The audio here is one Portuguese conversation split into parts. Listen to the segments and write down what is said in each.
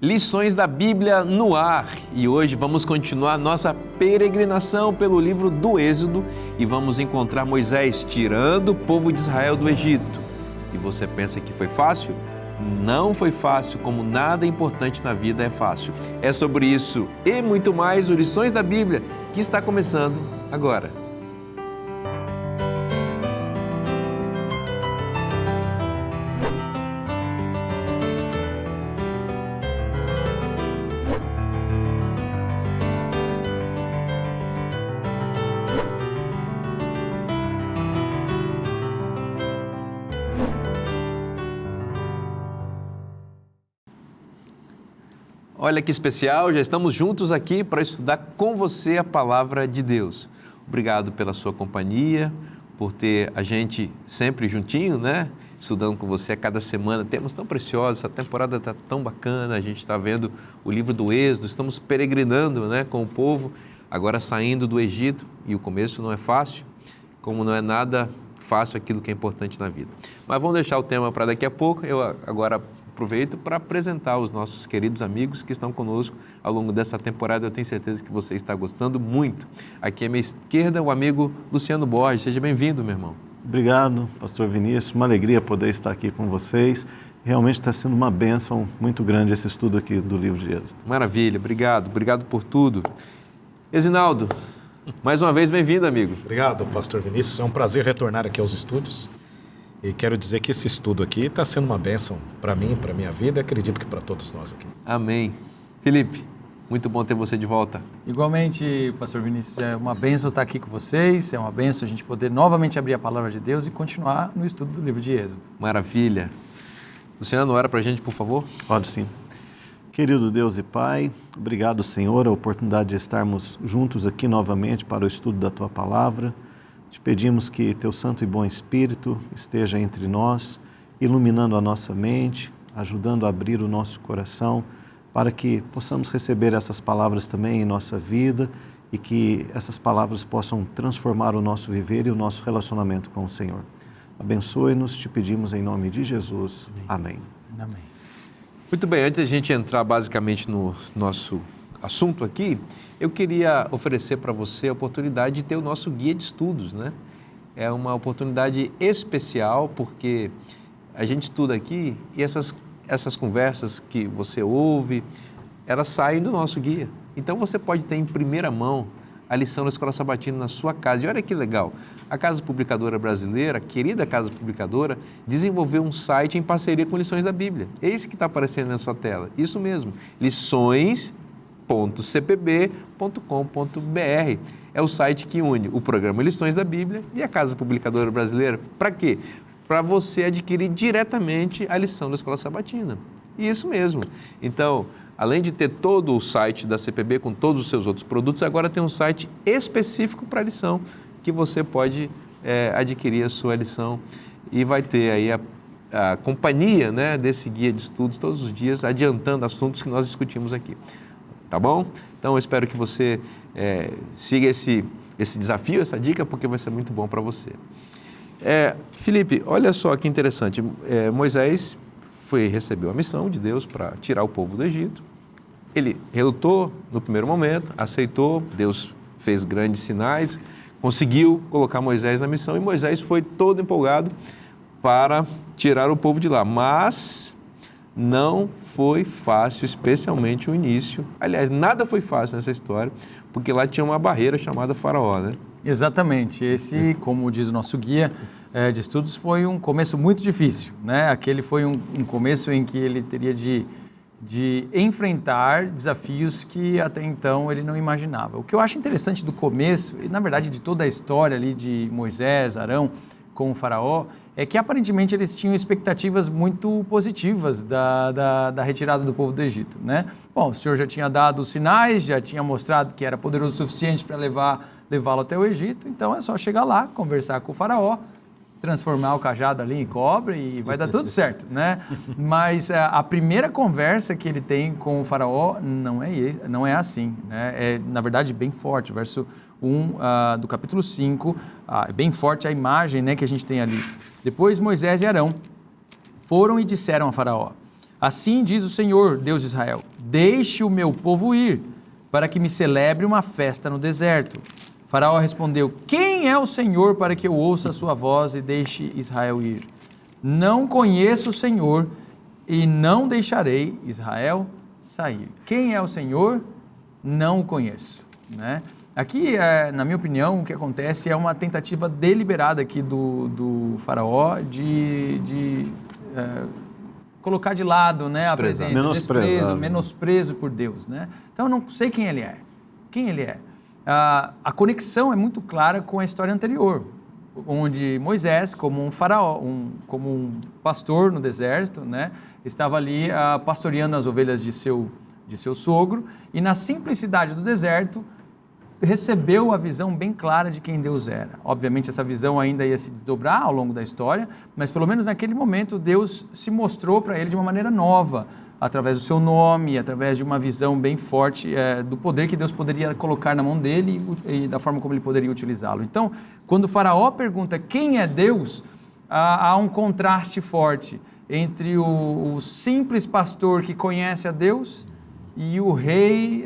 Lições da Bíblia no ar, e hoje vamos continuar nossa peregrinação pelo livro do Êxodo e vamos encontrar Moisés tirando o povo de Israel do Egito. E você pensa que foi fácil? Não foi fácil, como nada importante na vida é fácil. É sobre isso e muito mais o Lições da Bíblia que está começando agora. Olha que especial, já estamos juntos aqui para estudar com você a Palavra de Deus. Obrigado pela sua companhia, por ter a gente sempre juntinho, né? Estudando com você a cada semana, temas tão preciosos, essa temporada está tão bacana, a gente está vendo o livro do Êxodo, estamos peregrinando, né, com o povo, agora saindo do Egito, e o começo não é fácil, como não é nada fácil aquilo que é importante na vida. Mas vamos deixar o tema para daqui a pouco, eu agora aproveito para apresentar os nossos queridos amigos que estão conosco ao longo dessa temporada. Eu tenho certeza que você está gostando muito. Aqui à minha esquerda, o amigo Luciano Borges. Seja bem-vindo, meu irmão. Obrigado, pastor Vinícius. Uma alegria poder estar aqui com vocês. Realmente está sendo uma bênção muito grande esse estudo aqui do livro de Êxodo. Maravilha, obrigado. Obrigado por tudo. Exinaldo, mais uma vez bem-vindo, amigo. Obrigado, pastor Vinícius. É um prazer retornar aqui aos estúdios. E quero dizer que esse estudo aqui está sendo uma bênção para mim, para a minha vida e acredito que para todos nós aqui. Amém. Felipe, muito bom ter você de volta. Igualmente, pastor Vinícius, é uma bênção estar aqui com vocês, é uma bênção a gente poder novamente abrir a palavra de Deus e continuar no estudo do livro de Êxodo. Maravilha. Luciano, ora para a gente, por favor. Pode sim. Querido Deus e Pai, obrigado, Senhor, a oportunidade de estarmos juntos aqui novamente para o estudo da Tua Palavra. Te pedimos que Teu Santo e Bom Espírito esteja entre nós, iluminando a nossa mente, ajudando a abrir o nosso coração, para que possamos receber essas palavras também em nossa vida e que essas palavras possam transformar o nosso viver e o nosso relacionamento com o Senhor. Abençoe-nos, te pedimos em nome de Jesus. Amém. Amém. Muito bem, antes de a gente entrar basicamente no nosso assunto aqui, eu queria oferecer para você a oportunidade de ter o nosso guia de estudos, né? É uma oportunidade especial porque a gente estuda aqui e essas conversas que você ouve, elas saem do nosso guia. Então você pode ter em primeira mão a lição da Escola Sabatina na sua casa. E olha que legal, a Casa Publicadora Brasileira, a querida Casa Publicadora, desenvolveu um site em parceria com Lições da Bíblia. É esse que está aparecendo na sua tela, isso mesmo, lições.cpb.com.br. É o site que une o programa Lições da Bíblia e a Casa Publicadora Brasileira. Para quê? Para você adquirir diretamente a lição da Escola Sabatina. E isso mesmo. Então, além de ter todo o site da CPB com todos os seus outros produtos, agora tem um site específico para a lição, que você pode adquirir a sua lição e vai ter aí a companhia, né, desse guia de estudos todos os dias, adiantando assuntos que nós discutimos aqui. Tá bom? Então, eu espero que você siga esse desafio, essa dica, porque vai ser muito bom para você. Felipe, olha só que interessante. Moisés recebeu a missão de Deus para tirar o povo do Egito. Ele relutou no primeiro momento, aceitou, Deus fez grandes sinais, conseguiu colocar Moisés na missão e Moisés foi todo empolgado para tirar o povo de lá. Mas não foi fácil, especialmente o início. Aliás, nada foi fácil nessa história, porque lá tinha uma barreira chamada Faraó, né? Exatamente. Esse, como diz o nosso guia de estudos, foi um começo muito difícil, né? Aquele foi um começo em que ele teria de enfrentar desafios que até então ele não imaginava. O que eu acho interessante do começo, e na verdade de toda a história ali de Moisés, Arão com o Faraó, é que aparentemente eles tinham expectativas muito positivas da retirada do povo do Egito, né? Bom, o Senhor já tinha dado os sinais, já tinha mostrado que era poderoso o suficiente para levá-lo até o Egito, então é só chegar lá, conversar com o Faraó, transformar o cajado ali em cobra e vai dar tudo certo, né? Mas a primeira conversa que ele tem com o Faraó não é assim, né? É, na verdade, bem forte. O verso 1 do capítulo 5, é bem forte a imagem, né, que a gente tem ali. Depois Moisés e Arão foram e disseram a Faraó: Assim diz o Senhor, Deus de Israel, deixe o meu povo ir, para que me celebre uma festa no deserto. Faraó respondeu, quem é o Senhor para que eu ouça a sua voz e deixe Israel ir? Não conheço o Senhor e não deixarei Israel sair. Quem é o Senhor? Não o conheço. Né? Aqui, na minha opinião, o que acontece é uma tentativa deliberada aqui do faraó de colocar de lado, né, a presença, menosprezo por Deus. Né? Então, eu não sei quem ele é. Quem ele é? A conexão é muito clara com a história anterior, onde Moisés, como um faraó, como um pastor no deserto, né, estava ali pastoreando as ovelhas de seu sogro, e na simplicidade do deserto, recebeu a visão bem clara de quem Deus era. Obviamente essa visão ainda ia se desdobrar ao longo da história, mas pelo menos naquele momento Deus se mostrou para ele de uma maneira nova, através do seu nome, através de uma visão bem forte do poder que Deus poderia colocar na mão dele e da forma como ele poderia utilizá-lo. Então, quando o faraó pergunta quem é Deus, há um contraste forte entre o simples pastor que conhece a Deus e o rei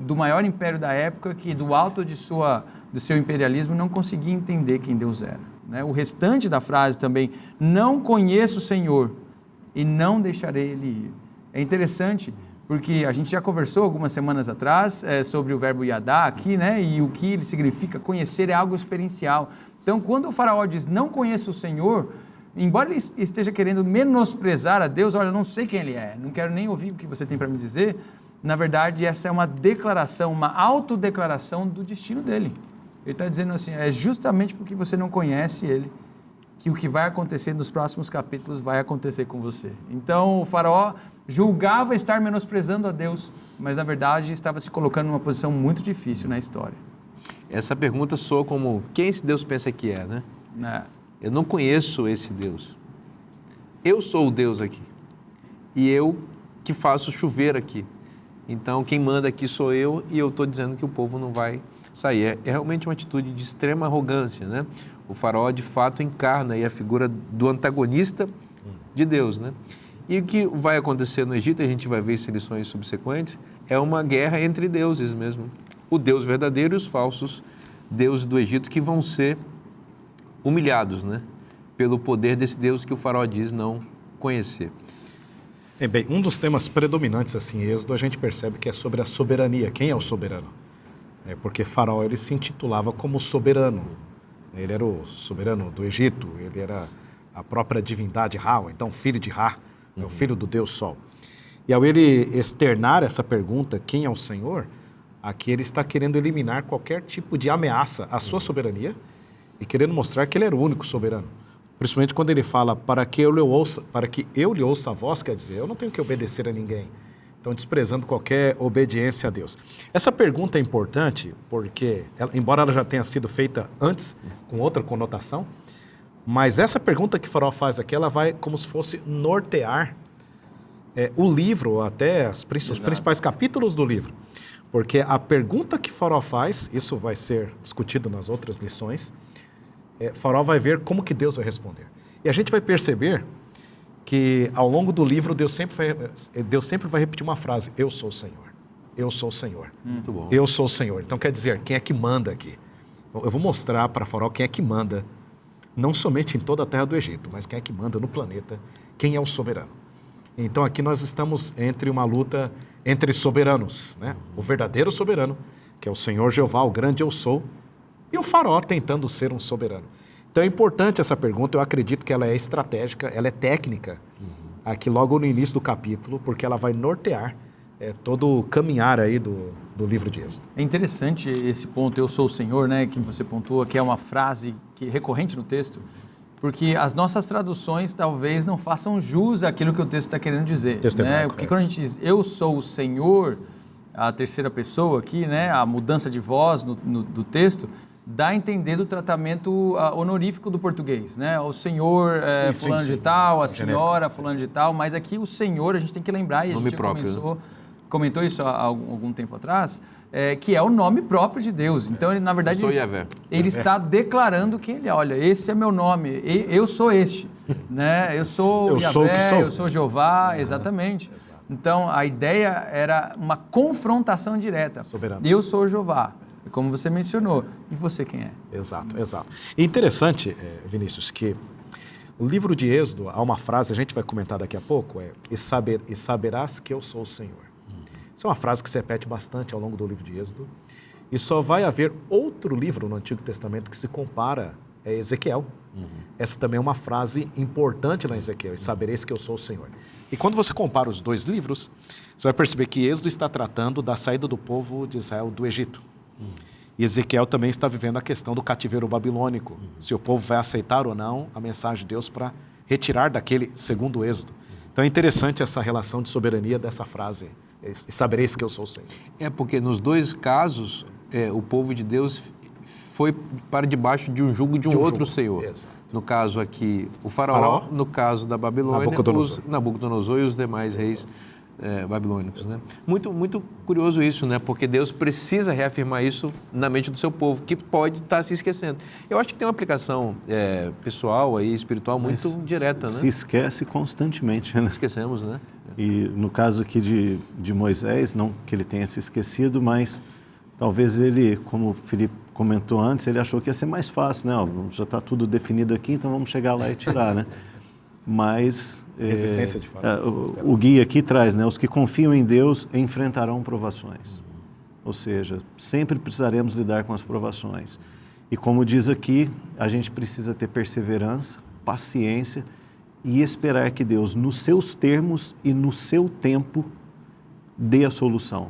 do maior império da época, que do alto do seu imperialismo não conseguia entender quem Deus era. Né? O restante da frase também, não conheço o Senhor e não deixarei ele ir. É interessante, porque a gente já conversou algumas semanas atrás sobre o verbo yadá aqui, né? E o que ele significa, conhecer é algo experiencial. Então, quando o faraó diz, não conheço o Senhor, embora ele esteja querendo menosprezar a Deus, olha, eu não sei quem ele é, não quero nem ouvir o que você tem para me dizer, na verdade, essa é uma declaração, uma autodeclaração do destino dele. Ele está dizendo assim, é justamente porque você não conhece ele, que o que vai acontecer nos próximos capítulos vai acontecer com você. Então, o faraó julgava estar menosprezando a Deus, mas na verdade estava se colocando numa posição muito difícil na história. Essa pergunta soa como, quem esse Deus pensa que é, né? Eu não conheço esse Deus. Eu sou o Deus aqui. E eu que faço chover aqui. Então, quem manda aqui sou eu e eu estou dizendo que o povo não vai sair. É realmente uma atitude de extrema arrogância, né? O faraó, de fato, encarna aí a figura do antagonista de Deus, né? E o que vai acontecer no Egito, a gente vai ver em lições subsequentes, é uma guerra entre deuses mesmo. O Deus verdadeiro e os falsos deuses do Egito que vão ser humilhados, né? Pelo poder desse Deus que o faraó diz não conhecer. Bem, um dos temas predominantes assim, em Êxodo, a gente percebe que é sobre a soberania. Quem é o soberano? Porque faraó ele se intitulava como soberano. Ele era o soberano do Egito, ele era a própria divindade Ra, então filho de Ra, o filho do Deus Sol. E ao ele externar essa pergunta, quem é o Senhor? Aqui ele está querendo eliminar qualquer tipo de ameaça à sua soberania e querendo mostrar que ele era o único soberano. Principalmente quando ele fala, para que eu lhe ouça a voz, quer dizer, eu não tenho que obedecer a ninguém. Então, desprezando qualquer obediência a Deus. Essa pergunta é importante porque, embora ela já tenha sido feita antes, com outra conotação, mas essa pergunta que Faraó faz aqui, ela vai como se fosse nortear o livro, ou até os principais capítulos do livro. Porque a pergunta que Faraó faz, isso vai ser discutido nas outras lições, Faraó vai ver como que Deus vai responder. E a gente vai perceber que ao longo do livro Deus sempre vai repetir uma frase, eu sou o Senhor, eu sou o Senhor, Muito bom. Eu sou o Senhor. Então quer dizer, quem é que manda aqui? Eu vou mostrar para Faraó quem é que manda, não somente em toda a terra do Egito, mas quem é que manda no planeta, quem é o soberano. Então aqui nós estamos entre uma luta entre soberanos, né? O verdadeiro soberano, que é o Senhor Jeová, o grande eu sou, e o faraó tentando ser um soberano. Então é importante essa pergunta, eu acredito que ela é estratégica, ela é técnica, aqui logo no início do capítulo, porque ela vai nortear todo o caminhar aí do livro de Êxodo. É interessante esse ponto, eu sou o Senhor, né, que você pontua, que é uma frase recorrente no texto, porque as nossas traduções talvez não façam jus àquilo que o texto está querendo dizer. Né? Porque quando a gente diz eu sou o Senhor, a terceira pessoa aqui, né, a mudança de voz do texto, dá a entender do tratamento honorífico do português, né? O senhor fulano de tal, a senhora fulano de tal, mas aqui o senhor a gente tem que lembrar, e a gente já começou comentou isso há algum tempo atrás, que é o nome próprio de Deus. Então, ele, na verdade, Eu sou Yahvé. ele está declarando quem ele é. Olha, esse é meu nome, eu sou este. Né? Eu sou Eu sou o que Yahvé, sou. eu sou Jeová, exatamente. Então, a ideia era uma confrontação direta. Soberano. Eu sou Jeová, como você mencionou. E você quem é? Exato. E interessante, Vinícius, que o livro de Êxodo, há uma frase, a gente vai comentar daqui a pouco, e saberás que eu sou o Senhor. Isso é uma frase que se repete bastante ao longo do livro de Êxodo. E só vai haver outro livro no Antigo Testamento que se compara a Ezequiel. Essa também é uma frase importante lá em Ezequiel, e sabereis que eu sou o Senhor. E quando você compara os dois livros, você vai perceber que Êxodo está tratando da saída do povo de Israel do Egito. E Ezequiel também está vivendo a questão do cativeiro babilônico. Se o povo vai aceitar ou não a mensagem de Deus para retirar daquele segundo Êxodo. Então é interessante essa relação de soberania dessa frase. Sabereis que eu sou o Senhor. Porque nos dois casos, o povo de Deus foi para debaixo de um jugo de um outro senhor. Exato. No caso aqui, o faraó, no caso da Babilônia, Nabucodonosor e os demais reis babilônicos. Né? Muito curioso isso, né? Porque Deus precisa reafirmar isso na mente do seu povo, que pode estar se esquecendo. Eu acho que tem uma aplicação pessoal, aí, espiritual, muito direta. Se né? esquece constantemente, né? Esquecemos, né? E no caso aqui de Moisés, não que ele tenha se esquecido, mas talvez ele, como o Felipe comentou antes, ele achou que ia ser mais fácil, né? Ó, já está tudo definido aqui, então vamos chegar lá e tirar, né? Mas Resistência de fato. o guia aqui traz, né? Os que confiam em Deus enfrentarão provações. Ou seja, sempre precisaremos lidar com as provações. E como diz aqui, a gente precisa ter perseverança, paciência e esperar que Deus, nos seus termos e no seu tempo, dê a solução.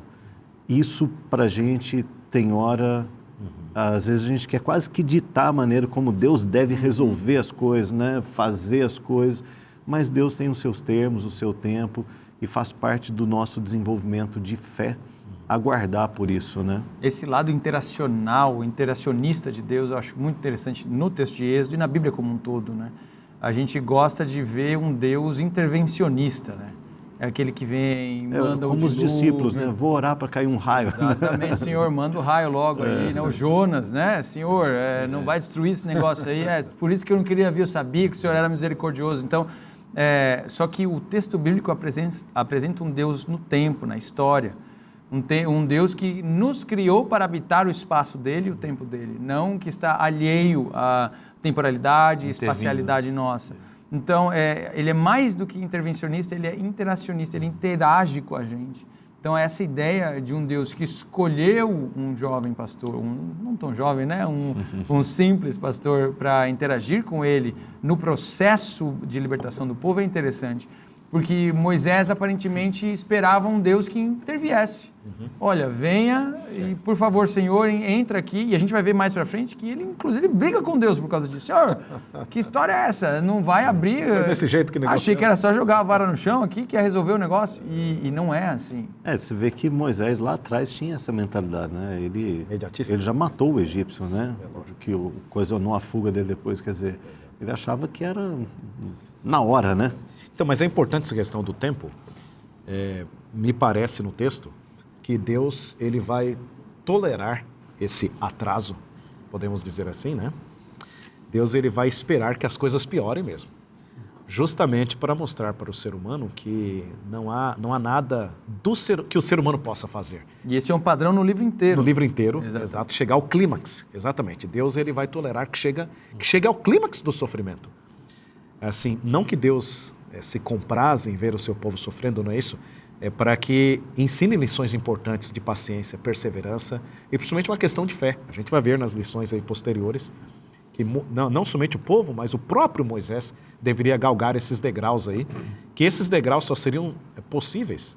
Isso para a gente tem hora... Às vezes a gente quer quase que ditar a maneira como Deus deve resolver as coisas, né? Fazer as coisas, mas Deus tem os seus termos, o seu tempo e faz parte do nosso desenvolvimento de fé aguardar por isso, né? Esse lado interacional, interacionista de Deus, eu acho muito interessante no texto de Êxodo e na Bíblia como um todo, né? A gente gosta de ver um Deus intervencionista, né? É aquele que vem, manda como os discípulos, né? Vou orar para cair um raio. Exatamente, Senhor, manda o raio logo aí, né? O Jonas, né? Senhor, não vai destruir esse negócio aí, por isso que eu não queria vir, eu sabia que o Senhor era misericordioso. Então, só que o texto bíblico apresenta um Deus no tempo, na história, um Deus que nos criou para habitar o espaço dele e o tempo dele, não que está alheio à temporalidade, espacialidade nossa. Então, ele é mais do que intervencionista, ele é interacionista, ele interage com a gente. Então, essa ideia de um Deus que escolheu um jovem pastor, não tão jovem, né? Um simples pastor para interagir com ele no processo de libertação do povo é interessante. Porque Moisés aparentemente esperava um Deus que interviesse. Olha, venha e, por favor, Senhor, entra aqui. E a gente vai ver mais para frente que ele, inclusive, briga com Deus por causa disso. Senhor, que história é essa? Não vai abrir... Foi desse jeito que negociou. Achei que era só jogar a vara no chão aqui que ia resolver o negócio. E não é assim. Você vê que Moisés lá atrás tinha essa mentalidade, né? Ele já matou o egípcio, né? Que ocasionou a fuga dele depois, quer dizer, ele achava que era na hora, né? Então, mas é importante essa questão do tempo. Me parece no texto que Deus ele vai tolerar esse atraso, podemos dizer assim, né? Deus ele vai esperar que as coisas piorem mesmo, justamente para mostrar para o ser humano que não há nada que o ser humano possa fazer. E esse é um padrão no livro inteiro. No livro inteiro, exato, chegar ao clímax, exatamente. Deus ele vai tolerar que chegue ao clímax do sofrimento. Assim, não que Deus se compraze em ver o seu povo sofrendo, não é isso? É para que ensine lições importantes de paciência, perseverança e principalmente uma questão de fé. A gente vai ver nas lições aí posteriores que não somente o povo, mas o próprio Moisés deveria galgar esses degraus aí, que esses degraus só seriam possíveis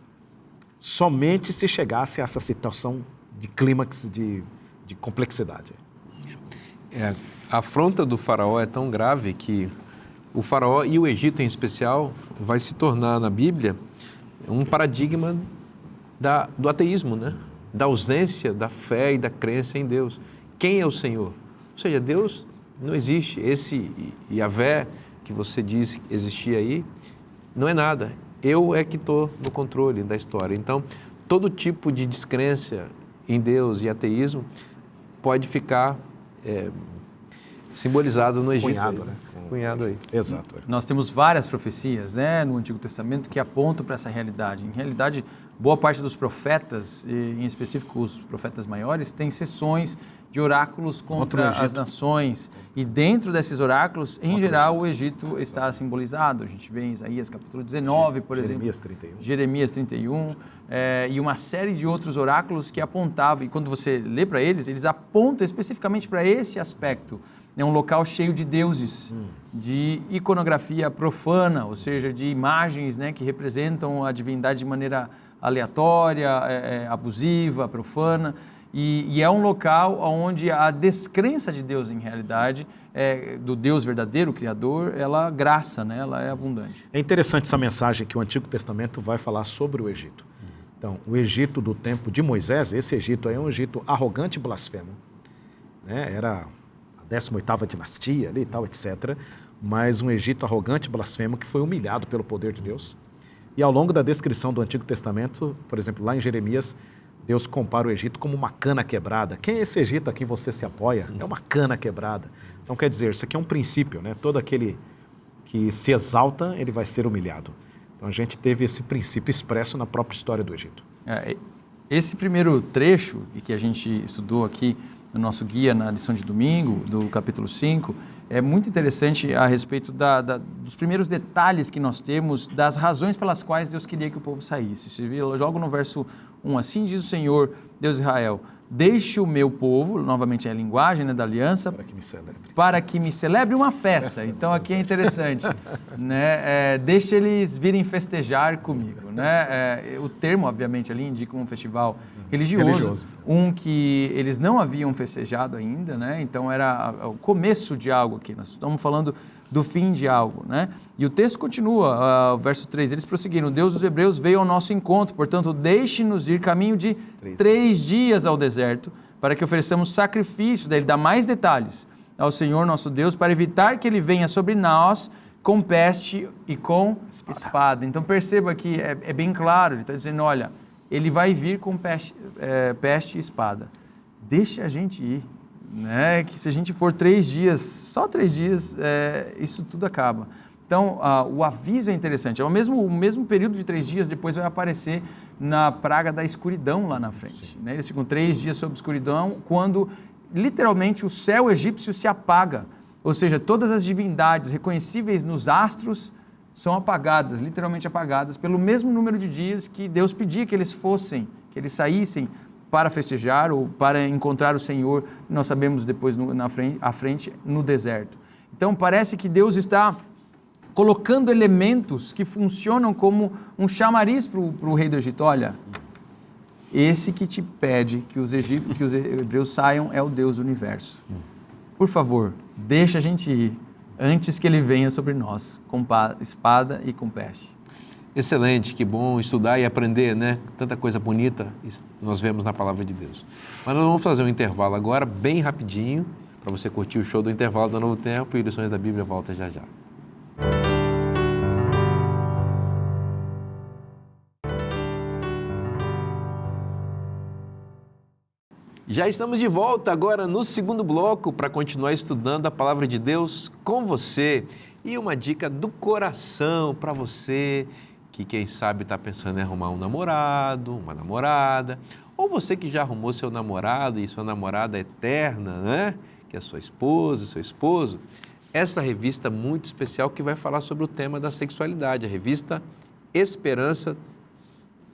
somente se chegasse a essa situação de clímax de complexidade. A afronta do faraó é tão grave que o faraó e o Egito em especial vai se tornar na Bíblia um paradigma do ateísmo, né? Da ausência da fé e da crença em Deus. Quem é o Senhor? Ou seja, Deus não existe. Esse Yahvé que você disse que existia aí, não é nada. Eu é que estou no controle da história. Então, todo tipo de descrença em Deus e ateísmo pode ficar simbolizado no Egito. Cunhado, aí, né? Cunhado aí. Exato. Nós temos várias profecias, né, no Antigo Testamento que apontam para essa realidade. Em realidade, boa parte dos profetas, em específico os profetas maiores, tem sessões de oráculos contra as nações. E dentro desses oráculos, em geral, o Egito está simbolizado. A gente vê em Isaías capítulo 19, por exemplo. Jeremias 31. E uma série de outros oráculos que apontavam. E quando você lê para eles apontam especificamente para esse aspecto. É um local cheio de deuses, de iconografia profana, ou seja, de imagens, né, que representam a divindade de maneira aleatória, abusiva, profana. E é um local onde a descrença de Deus, em realidade, do Deus verdadeiro, o Criador, ela graça, né? Ela é abundante. É interessante essa mensagem que o Antigo Testamento vai falar sobre o Egito. Então, o Egito do tempo de Moisés, esse Egito aí é um Egito arrogante e blasfemo, né? Era a 18ª dinastia ali e tal, etc. Mas um Egito arrogante e blasfemo que foi humilhado pelo poder de Deus. E ao longo da descrição do Antigo Testamento, por exemplo, lá em Jeremias, Deus compara o Egito como uma cana quebrada. Quem é esse Egito a quem você se apoia? É uma cana quebrada. Então, quer dizer, isso aqui é um princípio, né? Todo aquele que se exalta, ele vai ser humilhado. Então, a gente teve esse princípio expresso na própria história do Egito. Esse primeiro trecho que a gente estudou aqui no nosso guia, na lição de domingo, do capítulo 5, é muito interessante a respeito dos primeiros detalhes que nós temos, das razões pelas quais Deus queria que o povo saísse. Você vê logo no verso 1, assim diz o Senhor, Deus de Israel, deixe o meu povo, novamente é a linguagem, né, da aliança, para que me celebre uma festa. Então aqui é interessante, né? Deixe eles virem festejar comigo. Né? O termo, obviamente, ali indica um festival religioso, um que eles não haviam festejado ainda, né? Então era o começo de algo aqui, nós estamos falando do fim de algo, né? E o texto continua, o verso 3, eles prosseguiram, o Deus dos Hebreus veio ao nosso encontro, portanto, deixe-nos ir caminho de 3 dias ao deserto, para que ofereçamos sacrifícios, daí ele dá mais detalhes ao Senhor nosso Deus, para evitar que ele venha sobre nós com peste e com espada. Então perceba que é bem claro, ele está dizendo, olha, ele vai vir com peste e espada, deixa a gente ir. Né? Que se a gente for 3 dias, só 3 dias, isso tudo acaba. Então, o aviso é interessante. O mesmo período de 3 dias depois vai aparecer na praga da escuridão lá na frente. Né? Eles ficam 3 dias sob escuridão, quando literalmente o céu egípcio se apaga. Ou seja, todas as divindades reconhecíveis nos astros são apagadas, literalmente apagadas, pelo mesmo número de dias que Deus pedia que eles fossem, que eles saíssem para festejar ou para encontrar o Senhor, nós sabemos depois à frente, no deserto. Então parece que Deus está colocando elementos que funcionam como um chamariz para o rei do Egito. Olha, esse que te pede que os hebreus saiam é o Deus do universo. Por favor, deixa a gente ir antes que ele venha sobre nós com espada e com peste. Excelente, que bom estudar e aprender, né? Tanta coisa bonita nós vemos na Palavra de Deus. Mas nós vamos fazer um intervalo agora, bem rapidinho, para você curtir o show do intervalo da Novo Tempo e Lições da Bíblia volta já já. Já estamos de volta agora no segundo bloco para continuar estudando a Palavra de Deus com você. E uma dica do coração para você que, quem sabe, está pensando em arrumar um namorado, uma namorada, ou você que já arrumou seu namorado e sua namorada eterna, né? Que é sua esposa, seu esposo. Essa revista muito especial que vai falar sobre o tema da sexualidade, a revista Esperança,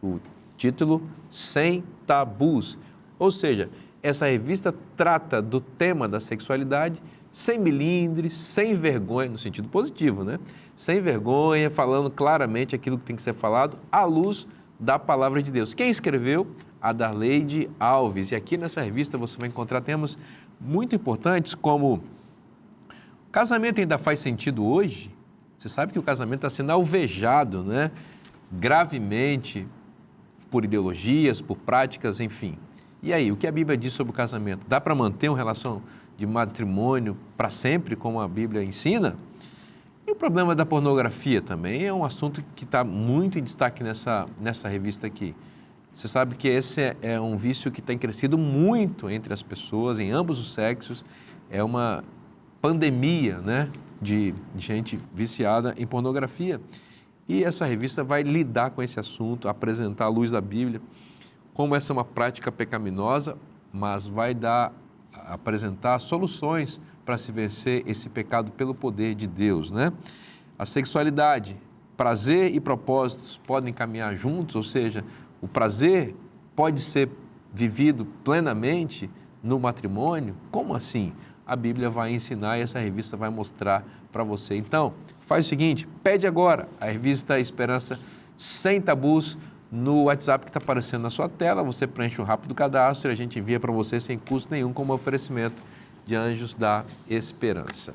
o título Sem Tabus. Ou seja, essa revista trata do tema da sexualidade sem milindres, sem vergonha, no sentido positivo, né? Sem vergonha, falando claramente aquilo que tem que ser falado à luz da Palavra de Deus. Quem escreveu? A Darleide Alves. E aqui nessa revista você vai encontrar temas muito importantes como o casamento ainda faz sentido hoje? Você sabe que o casamento está sendo alvejado, né? Gravemente por ideologias, por práticas, enfim. E aí, o que a Bíblia diz sobre o casamento? Dá para manter uma relação de matrimônio para sempre, como a Bíblia ensina? E o problema da pornografia também é um assunto que está muito em destaque nessa revista aqui. Você sabe que esse é um vício que tem crescido muito entre as pessoas, em ambos os sexos. É uma pandemia, né, de gente viciada em pornografia. E essa revista vai lidar com esse assunto, apresentar à luz da Bíblia, como essa é uma prática pecaminosa, mas vai apresentar soluções para se vencer esse pecado pelo poder de Deus, né? A sexualidade, prazer e propósitos podem caminhar juntos, ou seja, o prazer pode ser vivido plenamente no matrimônio? Como assim? A Bíblia vai ensinar e essa revista vai mostrar para você. Então, faz o seguinte, pede agora a revista Esperança Sem Tabus no WhatsApp que está aparecendo na sua tela, você preenche um rápido cadastro e a gente envia para você sem custo nenhum como oferecimento de Anjos da Esperança.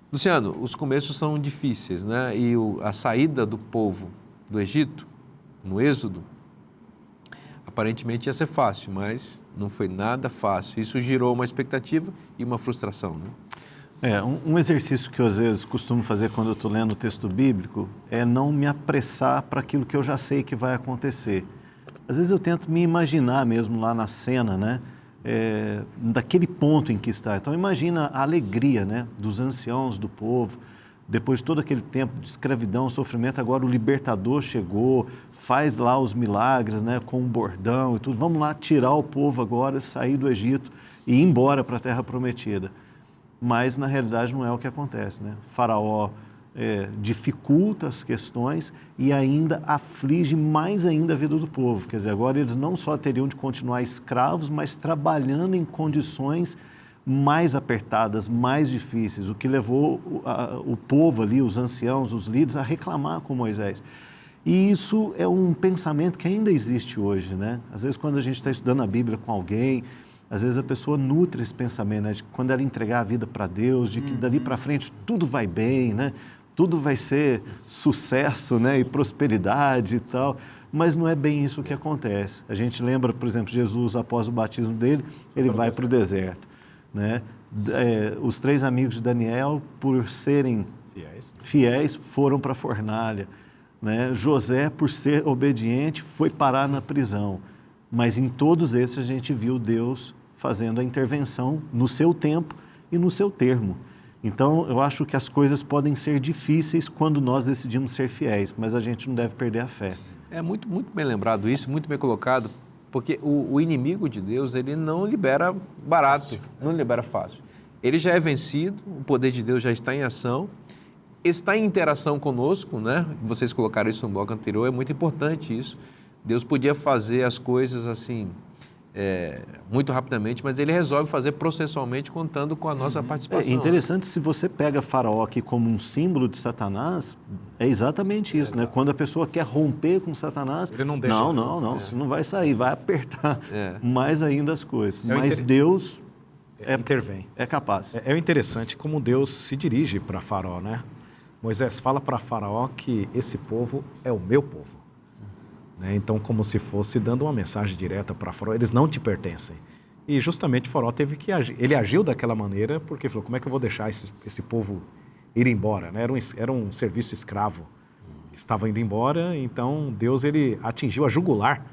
Luciano, os começos são difíceis, né? E a saída do povo do Egito, no Êxodo, aparentemente ia ser fácil, mas não foi nada fácil. Isso gerou uma expectativa e uma frustração, né? Um exercício que eu às vezes costumo fazer quando eu estou lendo o texto bíblico é não me apressar para aquilo que eu já sei que vai acontecer. Às vezes eu tento me imaginar mesmo lá na cena, né? Daquele ponto em que está. Então imagina a alegria, né, dos anciãos do povo, depois de todo aquele tempo de escravidão, sofrimento, agora o libertador chegou, faz lá os milagres, né, com um bordão e tudo, vamos lá tirar o povo agora, sair do Egito e ir embora para a Terra Prometida. Mas na realidade não é o que acontece, né? Faraó dificulta as questões e ainda aflige mais ainda a vida do povo. Quer dizer, agora eles não só teriam de continuar escravos, mas trabalhando em condições mais apertadas, mais difíceis, o que levou o povo ali, os anciãos, os líderes, a reclamar com Moisés. E isso é um pensamento que ainda existe hoje, né? Às vezes quando a gente está estudando a Bíblia com alguém, às vezes a pessoa nutre esse pensamento, né, de que quando ela entregar a vida para Deus, de que dali para frente tudo vai bem, né? Tudo vai ser sucesso, né, e prosperidade e tal, mas não é bem isso que acontece. A gente lembra, por exemplo, Jesus, após o batismo dele, ele vai para o deserto, né? Os 3 amigos de Daniel, por serem fiéis foram para a fornalha, né? José, por ser obediente, foi parar na prisão, mas em todos esses a gente viu Deus fazendo a intervenção no seu tempo e no seu termo. Então, eu acho que as coisas podem ser difíceis quando nós decidimos ser fiéis, mas a gente não deve perder a fé. É muito bem lembrado isso, muito bem colocado, porque o inimigo de Deus, ele não libera barato, não libera fácil. Ele já é vencido, o poder de Deus já está em ação, está em interação conosco, né? Vocês colocaram isso no bloco anterior, é muito importante isso. Deus podia fazer as coisas assim, muito rapidamente, mas ele resolve fazer processualmente contando com a nossa participação. É interessante, se você pega Faraó aqui como um símbolo de Satanás, é exatamente isso, né? Quando a pessoa quer romper com Satanás, ele não deixa. Não, você não vai sair, vai apertar mais ainda as coisas. Mas Deus intervém. É capaz. É interessante como Deus se dirige para Faraó, né? Moisés fala para Faraó que esse povo é o meu povo. Então, como se fosse dando uma mensagem direta para Faraó, eles não te pertencem. E justamente Faraó teve que agir. Ele agiu daquela maneira porque falou, como é que eu vou deixar esse povo ir embora? Né? Era um serviço escravo que estava indo embora, então Deus ele atingiu a jugular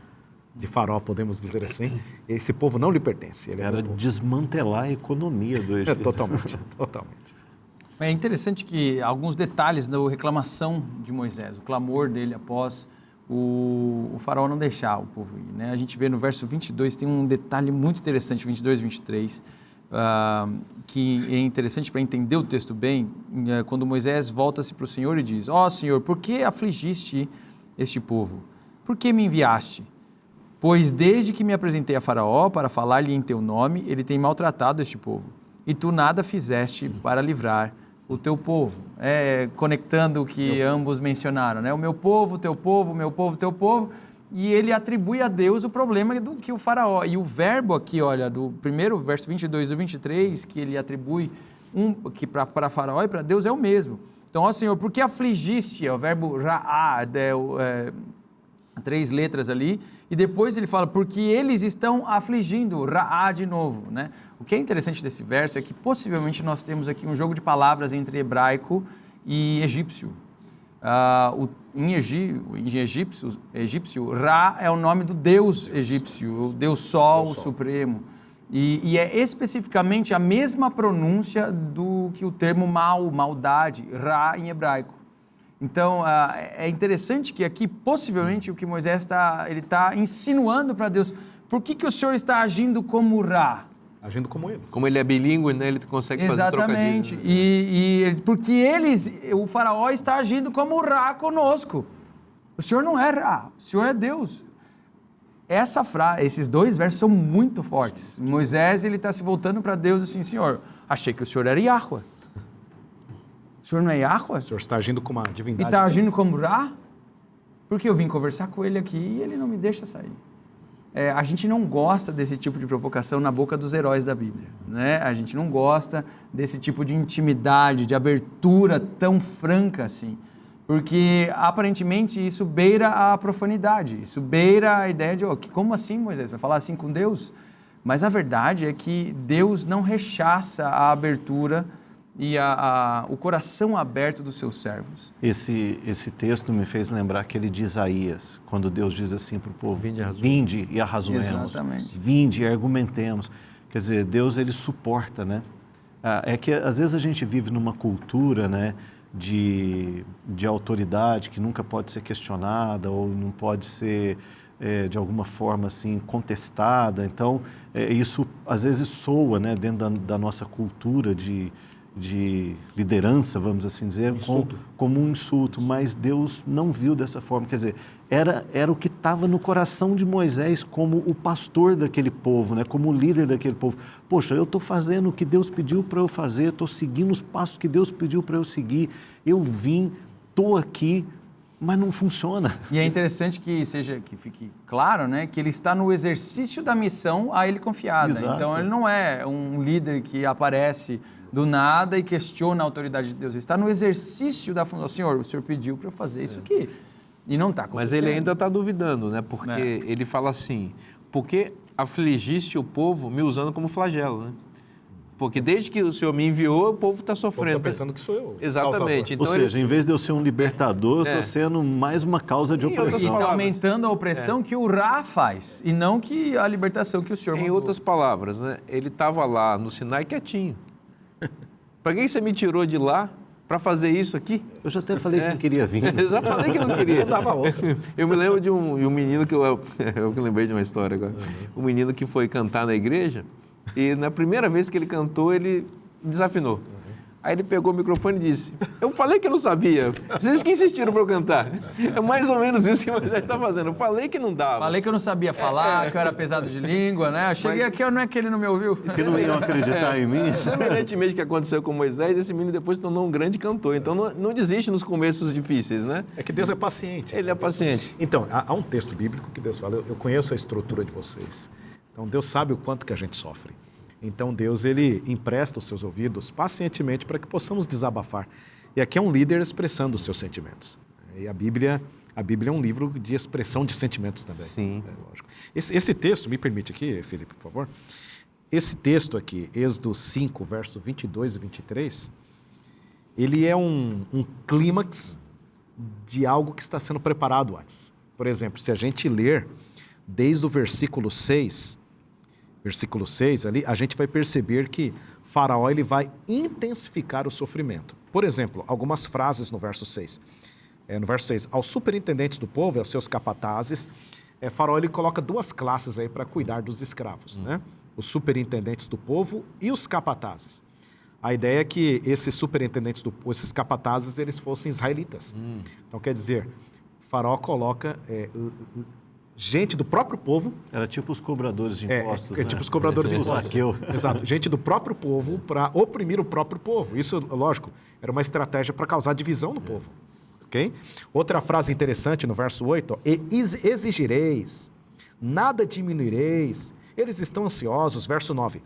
de Faraó, podemos dizer assim. Esse povo não lhe pertence. Era desmantelar a economia do Egito. Totalmente. É interessante que alguns detalhes da reclamação de Moisés, o clamor dele após o faraó não deixar o povo ir, né? A gente vê no verso 22, tem um detalhe muito interessante, 22 e 23, que é interessante para entender o texto bem, quando Moisés volta-se para o Senhor e diz, Senhor, por que afligiste este povo? Por que me enviaste? Pois desde que me apresentei a Faraó para falar-lhe em teu nome, ele tem maltratado este povo, e tu nada fizeste para livrar o teu povo, conectando o que ambos mencionaram, né? O meu povo, teu povo, meu povo, teu povo, e ele atribui a Deus o problema do que o faraó. E o verbo aqui, olha, do primeiro verso 22 do 23, que ele atribui que para faraó e para Deus é o mesmo. Então, Senhor, por que afligiste? É o verbo ra'á, 3 letras ali, e depois ele fala, porque eles estão afligindo, ra'á de novo, né? O que é interessante desse verso é que possivelmente nós temos aqui um jogo de palavras entre hebraico e egípcio. Em egípcio, Ra é o nome do deus egípcio, o deus Sol Supremo. E é especificamente a mesma pronúncia do que o termo maldade, Ra em hebraico. Então, é interessante que aqui, possivelmente, o que Moisés está insinuando para Deus, por que o Senhor está agindo como Ra? Agindo como eles. Como ele é bilíngue, né? Ele consegue fazer trocadilho. Exatamente. Né? Porque o faraó está agindo como Ra conosco. O Senhor não é Ra, o Senhor é Deus. Esses 2 versos são muito fortes. Moisés está se voltando para Deus assim, Senhor, achei que o Senhor era Yahweh. O Senhor não é Yahweh? O Senhor está agindo como a divindade. E está agindo como Ra? Porque eu vim conversar com ele aqui e ele não me deixa sair. A gente não gosta desse tipo de provocação na boca dos heróis da Bíblia, né? A gente não gosta desse tipo de intimidade, de abertura tão franca assim, porque aparentemente isso beira a profanidade, isso beira a ideia de, como assim, Moisés, vai falar assim com Deus? Mas a verdade é que Deus não rechaça a abertura e o coração aberto dos seus servos. Esse texto me fez lembrar aquele de Isaías, quando Deus diz assim para o povo, vinde e arrazoemos. Exatamente. Vinde e argumentemos. Quer dizer, Deus, ele suporta, né? É que às vezes a gente vive numa cultura, né, de autoridade que nunca pode ser questionada ou não pode ser, de alguma forma, assim, contestada. Então, isso às vezes soa, né, dentro da nossa cultura de liderança, vamos assim dizer, como um insulto, mas Deus não viu dessa forma. Quer dizer, era o que estava no coração de Moisés como o pastor daquele povo, né? Como o líder daquele povo. Poxa, eu estou fazendo o que Deus pediu para eu fazer, estou seguindo os passos que Deus pediu para eu seguir, eu vim, estou aqui, mas não funciona. E é interessante que fique claro, né, que ele está no exercício da missão a ele confiada. Exato. Então ele não é um líder que aparece do nada e questiona a autoridade de Deus. Ele está no exercício da função. Senhor, o Senhor pediu para eu fazer isso aqui. E não está acontecendo. Mas ele ainda está duvidando, né? Porque ele fala assim, porque afligiste o povo me usando como flagelo, né? Porque desde que o Senhor me enviou, o povo está sofrendo. Está pensando que sou eu. Exatamente. Então, ou seja, em vez de eu ser um libertador, eu estou sendo mais uma causa de opressão. E está aumentando a opressão que o Ra faz, e não que a libertação que o Senhor mandou. Em outras palavras, né? Ele estava lá no Sinai quietinho. Para que você me tirou de lá para fazer isso aqui? Eu já até falei que não queria vir. Eu já falei que não queria. Dava outra. Eu me lembro de um menino que eu lembrei de uma história agora. Um menino que foi cantar na igreja e na primeira vez que ele cantou, ele desafinou. Aí ele pegou o microfone e disse, eu falei que não sabia, vocês que insistiram para eu cantar. É mais ou menos isso que você está fazendo. Eu falei que não dava. Falei que eu não sabia falar, que eu era pesado de língua, né? Eu cheguei aqui, não é que ele não me ouviu. Que não iam acreditar em mim. Semelhantemente ao que aconteceu com Moisés, esse menino depois se tornou um grande cantor. Então não desiste nos começos difíceis, né? É que Deus é paciente. Ele é paciente. Então, há um texto bíblico que Deus fala, eu conheço a estrutura de vocês. Então, Deus sabe o quanto que a gente sofre. Então, Deus, ele empresta os seus ouvidos pacientemente para que possamos desabafar. E aqui é um líder expressando os seus sentimentos. E a Bíblia é um livro de expressão de sentimentos também. Sim. Lógico. Esse texto, me permite aqui, Felipe, por favor. Esse texto aqui, Êxodo 5, versos 22 e 23, ele é um clímax de algo que está sendo preparado antes. Por exemplo, se a gente ler desde o versículo 6 ali, a gente vai perceber que Faraó ele vai intensificar o sofrimento. Por exemplo, algumas frases no verso 6. No verso 6, aos superintendentes do povo e aos seus capatazes, Faraó ele coloca 2 classes aí para cuidar dos escravos, né? Os superintendentes do povo e os capatazes. A ideia é que esses superintendentes, esses capatazes, eles fossem israelitas. Então, quer dizer, Faraó coloca gente do próprio povo. Era tipo os cobradores de impostos, né? Tipo os cobradores de impostos. Zaqueu. Exato. Gente do próprio povo para oprimir o próprio povo. Isso, lógico, era uma estratégia para causar divisão no povo. Okay? Outra frase interessante no verso 8, exigireis, nada diminuireis, eles estão ansiosos. Verso 9,